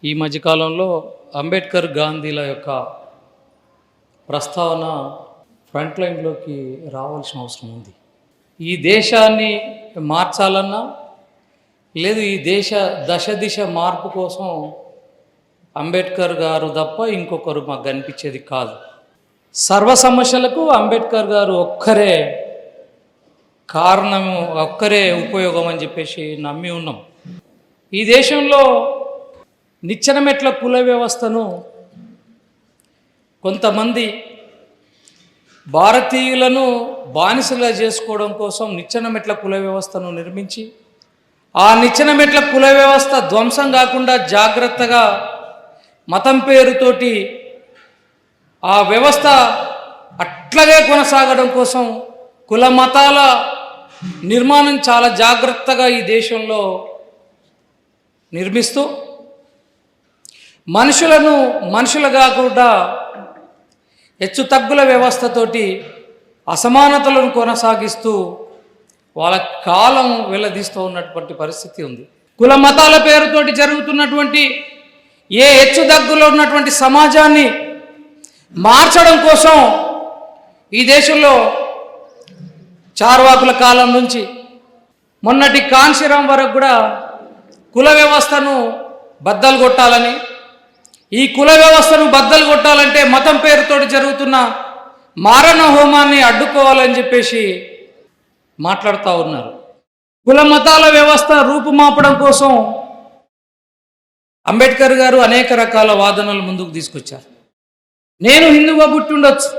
ఈ మధ్యకాలంలో అంబేద్కర్ గాంధీల యొక్క ప్రస్తావన ఫ్రంట్ లైన్లోకి రావాల్సిన అవసరం ఉంది. ఈ దేశాన్ని మార్చాలన్నా లేదు ఈ దేశ దిశ మార్పు కోసం అంబేద్కర్ గారు తప్ప ఇంకొకరు మాకు కనిపించేది కాదు. సర్వ సమస్యలకు అంబేద్కర్ గారు ఒక్కరే కారణము, ఒక్కరే ఉపయోగం అని చెప్పేసి నమ్మి ఉన్నాం. ఈ దేశంలో నిచ్చెనమెట్ల కుల వ్యవస్థను కొంతమంది భారతీయులను బానిసలుగా చేసుకోవడం కోసం నిచ్చెనమెట్ల కుల వ్యవస్థను నిర్మించి ఆ నిచ్చెనమెట్ల కుల వ్యవస్థ ధ్వంసం కాకుండా జాగ్రత్తగా మతం పేరుతోటి ఆ వ్యవస్థ అట్లాగే కొనసాగడం కోసం కుల మతాల నిర్మాణం చాలా జాగ్రత్తగా ఈ దేశంలో నిర్మిస్తూ మనుషులను మనుషులుగా కూడా హెచ్చు తగ్గుల వ్యవస్థతోటి అసమానతలను కొనసాగిస్తూ వాళ్ళ కాలం వెల్లదీస్తూ ఉన్నటువంటి పరిస్థితి ఉంది. కుల మతాల పేరుతోటి జరుగుతున్నటువంటి ఏ హెచ్చు తగ్గులో ఉన్నటువంటి సమాజాన్ని మార్చడం కోసం ఈ దేశంలో చార్వాకుల కాలం నుంచి మొన్నటి కాంశీరాం వరకు కూడా కుల వ్యవస్థను బద్దలు కొట్టాలని, ఈ కుల వ్యవస్థను బద్దలు కొట్టాలంటే మతం పేరుతోటి జరుగుతున్న మారణ హోమాన్ని అడ్డుకోవాలని చెప్పేసి మాట్లాడుతూ ఉన్నారు. కుల మతాల వ్యవస్థ రూపుమాపడం కోసం అంబేద్కర్ గారు అనేక రకాల వాదనలు ముందుకు తీసుకొచ్చారు. నేను హిందువుగా పుట్టి ఉండొచ్చు,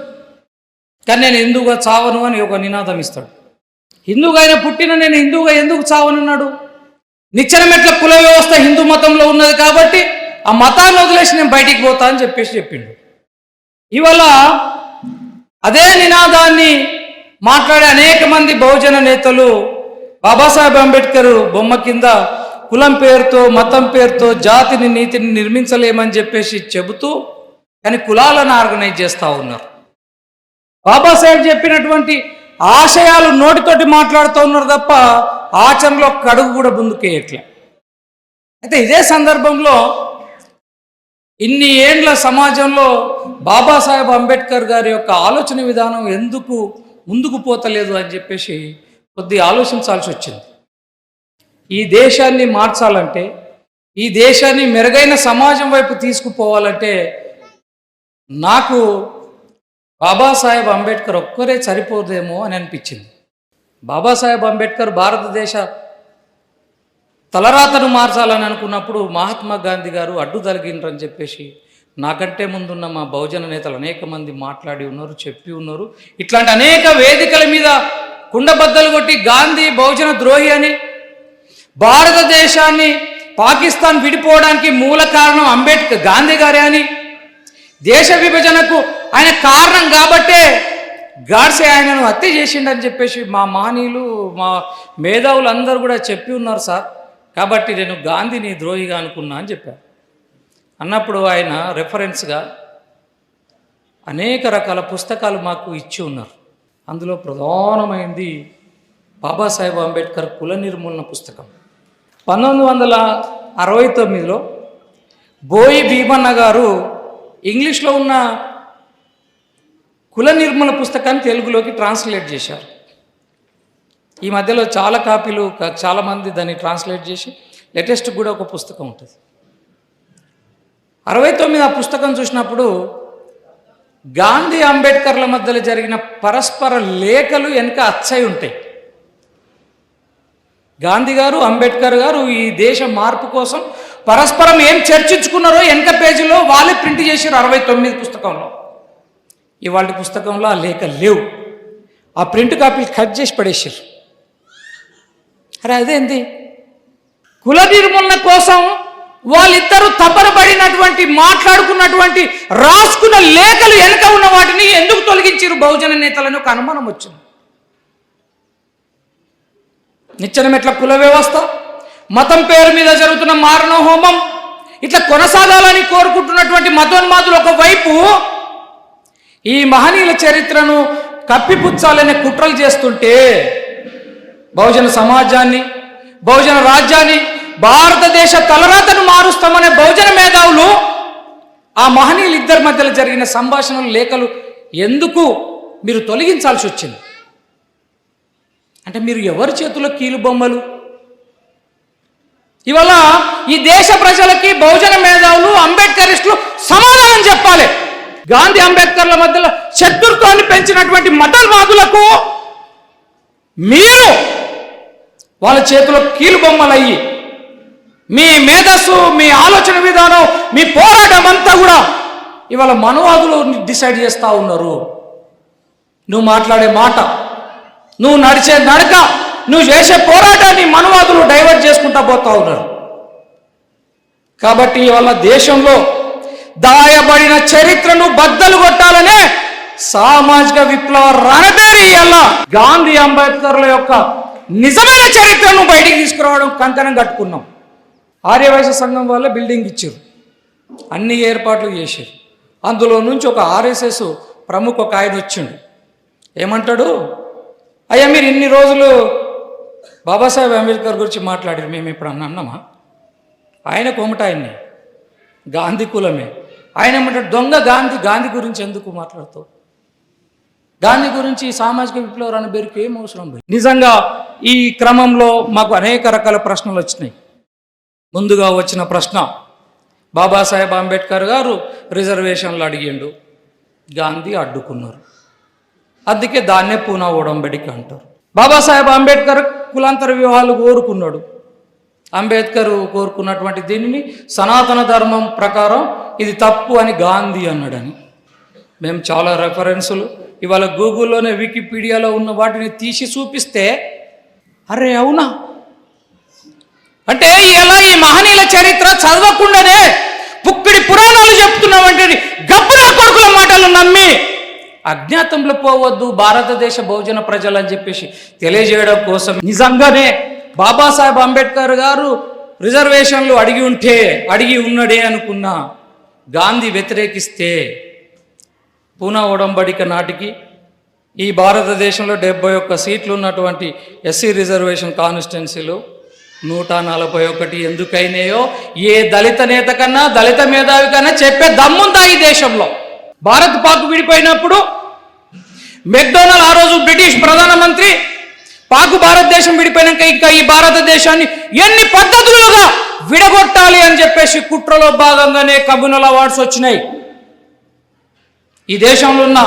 కానీ నేను హిందువుగా చావను అని ఒక నినాదం ఇస్తాడు. హిందువుగా అయినా పుట్టిన నేను హిందువుగా ఎందుకు చావనున్నాడు? నిచ్చెనమెట్ల కుల వ్యవస్థ హిందూ మతంలో ఉన్నది కాబట్టి ఆ మతాన్ని వదిలేసి నేను బయటికి పోతా అని చెప్పిండు. ఇవాళ అదే నినాదాన్ని మాట్లాడే అనేక మంది బహుజన నేతలు బాబాసాహెబ్ అంబేద్కర్ బొమ్మ కింద కులం పేరుతో మతం పేరుతో జాతిని నీతిని నిర్మించలేమని చెప్పేసి చెబుతూ కానీ కులాలను ఆర్గనైజ్ చేస్తూ ఉన్నారు. బాబాసాహెబ్ చెప్పినటువంటి ఆశయాలు నోటితోటి మాట్లాడుతూ ఉన్నారు తప్ప ఆచరణలో కడుగు కూడా ముందుకేయట్లే. అయితే ఇదే సందర్భంలో ఇన్ని ఏండ్ల సమాజంలో బాబాసాహెబ్ అంబేద్కర్ గారి యొక్క ఆలోచన విధానం ఎందుకు ముందుకు పోతలేదు అని చెప్పేసి కొద్దిగా ఆలోచించాల్సి వచ్చింది. ఈ దేశాన్ని మార్చాలంటే, ఈ దేశాన్ని మెరుగైన సమాజం వైపు తీసుకుపోవాలంటే నాకు బాబాసాహెబ్ అంబేద్కర్ ఒక్కరే సరిపోదేమో అని అనిపించింది. బాబాసాహెబ్ అంబేద్కర్ భారతదేశ తలరాతను మార్చాలని అనుకున్నప్పుడు మహాత్మా గాంధీ గారు అడ్డు తొలగిండ్రని చెప్పేసి నాకంటే ముందున్న మా బహుజన నేతలు అనేక మంది మాట్లాడి ఉన్నారు, చెప్పి ఉన్నారు. ఇట్లాంటి అనేక వేదికల మీద కుండబద్దలు కొట్టి గాంధీ బహుజన ద్రోహి అని, భారతదేశాన్ని పాకిస్తాన్ విడిపోవడానికి మూల కారణం అంబేద్కర్ గాంధీ గారే అని, దేశ విభజనకు ఆయన కారణం కాబట్టే గాడ్సే ఆయనను హత్య చేసిండని చెప్పేసి మా మహనీయులు మా మేధావులు అందరూ కూడా చెప్పి ఉన్నారు సార్. కాబట్టి నేను గాంధీని ద్రోహిగా అనుకున్నా అని చెప్పారు. అన్నప్పుడు ఆయన రెఫరెన్స్గా అనేక రకాల పుస్తకాలు మాకు ఇచ్చి ఉన్నారు. అందులో ప్రధానమైంది బాబాసాహెబ్ అంబేద్కర్ కుల నిర్మూలన పుస్తకం. 1969లో బోయి భీమన్న గారు ఇంగ్లీష్లో ఉన్న కుల నిర్మూలన పుస్తకాన్ని తెలుగులోకి ట్రాన్స్లేట్ చేశారు. ఈ మధ్యలో చాలా కాపీలు చాలామంది దాన్ని ట్రాన్స్లేట్ చేసి లేటెస్ట్ కూడా ఒక పుస్తకం ఉంటుంది. 69 ఆ పుస్తకం చూసినప్పుడు గాంధీ అంబేద్కర్ల మధ్యలో జరిగిన పరస్పర లేఖలు వెనుక అచ్చయి ఉంటాయి. గాంధీ గారు అంబేద్కర్ గారు ఈ దేశ మార్పు కోసం పరస్పరం ఏం చర్చించుకున్నారో వెనక పేజీలో వాళ్ళే ప్రింట్ చేశారు 69 పుస్తకంలో. ఇవాళ పుస్తకంలో ఆ లేఖలు లేవు. ఆ ప్రింట్ కాపీలు కట్ చేసి పడేసారు. అరే అదేంటి? కుల నిర్మూలన కోసం వాళ్ళిద్దరూ తపనబడినటువంటి మాట్లాడుకున్నటువంటి రాసుకున్న లేఖలు వెనుక ఉన్న వాటిని ఎందుకు తొలగించారు బహుజన నేతలను ఒక అనుమానం వచ్చింది. నిచ్చెనమెట్ల కుల వ్యవస్థ, మతం పేరు మీద జరుగుతున్న మారణ హోమం ఇట్లా కొనసాగాలని కోరుకుంటున్నటువంటి మతోన్మాదులు ఒకవైపు ఈ మహనీయుల చరిత్రను కప్పిపుచ్చాలనే కుట్రలు చేస్తుంటే బహుజన సమాజాన్ని, బహుజన రాజ్యాన్ని, భారతదేశ తలరాతను మారుస్తామనే బహుజన మేధావులు మహనీయులు ఇద్దరి మధ్యలో జరిగిన సంభాషణలు లేఖలు ఎందుకు మీరు తొలగించాల్సి వచ్చింది? అంటే మీరు ఎవరి చేతిలో కీలుబొమ్మలు? ఇవాళ ఈ దేశ ప్రజలకి బహుజన మేధావులు అంబేద్కరిస్టులు సమాధానం చెప్పాలి. గాంధీ అంబేద్కర్ల మధ్యలో శత్రుత్వాన్ని పెంచినటువంటి మతల్వాదులకు మీరు వాళ్ళ చేతిలో కీలుబొమ్మలయ్యి మీ మేధస్సు, మీ ఆలోచన విధానం, మీ పోరాటం అంతా కూడా ఇవాళ మనవాదులు డిసైడ్ చేస్తూ ఉన్నారు. నువ్వు మాట్లాడే మాట, నువ్వు నడిచే నడక, నువ్వు చేసే పోరాటాన్ని మనవాదులు డైవర్ట్ చేసుకుంటా పోతా ఉన్నారు. కాబట్టి ఇవాళ దేశంలో దాయబడిన చరిత్రను బద్దలు కొట్టాలనే సామాజిక విప్లవ రణబేరి ఇవాళ గాంధీ అంబేద్కర్ల యొక్క నిజమైన చరిత్రను బయటికి తీసుకురావడం కంకణం కట్టుకున్నాం. ఆర్యవైశ్య సంఘం వల్ల బిల్డింగ్ ఇచ్చారు, అన్ని ఏర్పాట్లు చేశారు. అందులో నుంచి ఒక ఆర్ఎస్ఎస్ ప్రముఖ ఒక ఆయన వచ్చిండు. ఏమంటాడు? అయ్యా మీరు ఇన్ని రోజులు బాబాసాహెబ్ అంబేద్కర్ గురించి మాట్లాడారు, మేము ఇప్పుడు అన్నామా? ఆయన కోమట, ఆయన్ని గాంధీ కులమే. ఆయన ఏమంటాడు? దొంగ గాంధీ, గాంధీ గురించి ఎందుకు మాట్లాడుతావు? గాంధీ గురించి సామాజిక విప్లవ రణబేరికి ఏం అవసరం? నిజంగా ఈ క్రమంలో మాకు అనేక రకాల ప్రశ్నలు వచ్చినాయి. ముందుగా వచ్చిన ప్రశ్న, బాబాసాహెబ్ అంబేద్కర్ గారు రిజర్వేషన్లు అడిగిండు, గాంధీ అడ్డుకున్నారు, అందుకే దాన్నే పూనా ఒడంబడిక అంటారు. బాబాసాహెబ్ అంబేద్కర్ కులాంతర వివాహాలు కోరుకున్నాడు. అంబేద్కర్ కోరుకున్నటువంటి దీనిని సనాతన ధర్మం ప్రకారం ఇది తప్పు అని గాంధీ అన్నాడని మేము చాలా రెఫరెన్సులు ఇవాళ గూగుల్లోనే వికీపీడియాలో ఉన్న వాటిని తీసి చూపిస్తే అరే అవునా అంటే ఇలా ఈ మహనీయుల చరిత్ర చదవకుండానే పుక్కిడి పురాణాలు చెప్తున్నామంటే గబ్బున కొడుకుల మాటలు నమ్మి అజ్ఞాతంలో పోవద్దు భారతదేశ బహుజన ప్రజలు అని చెప్పేసి తెలియజేయడం కోసం నిజంగానే బాబాసాహెబ్ అంబేద్కర్ గారు రిజర్వేషన్లు అడిగి ఉన్నాడే అనుకున్నా గాంధీ వ్యతిరేకిస్తే పూనా ఒడంబడిక నాటికి ఈ భారతదేశంలో 71 సీట్లు ఉన్నటువంటి ఎస్సీ రిజర్వేషన్ కాన్స్టిట్యున్సీలు 141 ఎందుకైనాయో ఏ దళిత నేత కన్నా దళిత మేధావి కన్నా చెప్పే దమ్ముందా ఈ దేశంలో? భారత్ పాక్ విడిపోయినప్పుడు మెక్డొనాల్డ్ ఆ రోజు బ్రిటిష్ ప్రధానమంత్రి పాక్ భారతదేశం విడిపోయినాక ఇంకా ఈ భారతదేశాన్ని ఎన్ని పద్ధతులుగా విడగొట్టాలి అని చెప్పేసి కుట్రలో భాగంగానే కమ్యూనల్ అవార్డ్స్ వచ్చినాయి. ఈ దేశంలో ఉన్న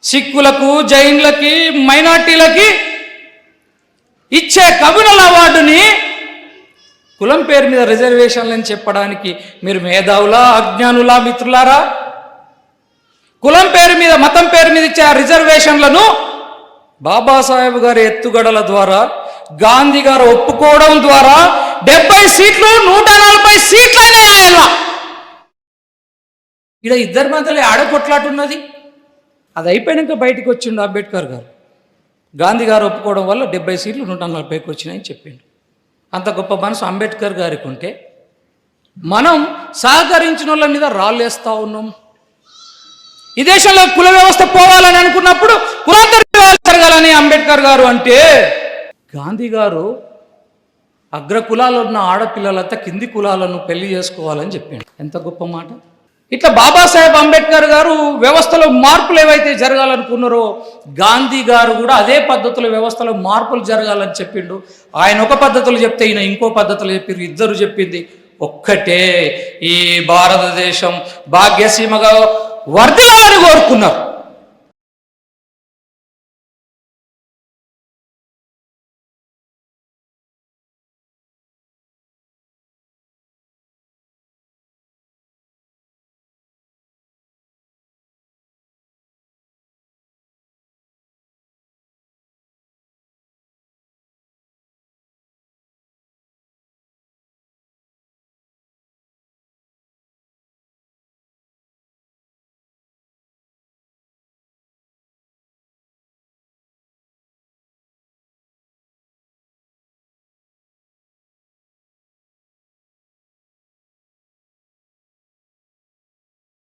సిక్కులకు, జైన్లకి, మైనార్టీలకి ఇచ్చే కమ్యూనల్ అవార్డుని కులం పేరు మీద రిజర్వేషన్లని చెప్పడానికి మీరు మేధావులా, అజ్ఞానులా మిత్రులారా? కులం పేరు మీద, మతం పేరు మీద ఇచ్చే ఆ రిజర్వేషన్లను బాబాసాహెబ్ గారి ఎత్తుగడల ద్వారా, గాంధీ గారు ఒప్పుకోవడం ద్వారా 70 సీట్లు 140 సీట్లనే ఆయన ఇక్కడ ఇద్దరి మధ్యలో ఆడకొట్లాటున్నది. అది అయిపోయాక బయటకు వచ్చిండు అంబేద్కర్ గారు. గాంధీ గారు ఒప్పుకోవడం వల్ల 70 సీట్లు 140కి వచ్చినాయని చెప్పిండు. అంత గొప్ప మనసు అంబేద్కర్ గారికి ఉంటే మనం సహకరించిన వాళ్ళ మీద రాళ్ళేస్తూ ఉన్నాం. ఈ దేశంలో కుల వ్యవస్థ పోవాలని అనుకున్నప్పుడు కులాంతర వివాహాలు జరగాలని అంబేద్కర్ గారు అంటే, గాంధీ గారు అగ్ర కులాలు ఉన్న ఆడపిల్లలంతా కింది కులాలను పెళ్లి చేసుకోవాలని చెప్పిండు. ఎంత గొప్ప మాట! ఇట్లా బాబాసాహెబ్ అంబేద్కర్ గారు వ్యవస్థలో మార్పులు ఏవైతే జరగాలనుకున్నారో గాంధీ గారు కూడా అదే పద్ధతుల వ్యవస్థలో మార్పులు జరగాలని చెప్పిండు. ఆయన ఒక పద్ధతులు చెప్తే ఈయన ఇంకో పద్ధతులు చెప్పారు. ఇద్దరు చెప్పింది ఒక్కటే, ఈ భారతదేశం భాగ్యసీమగా వర్ధిల్లాలని కోరుకున్నారు.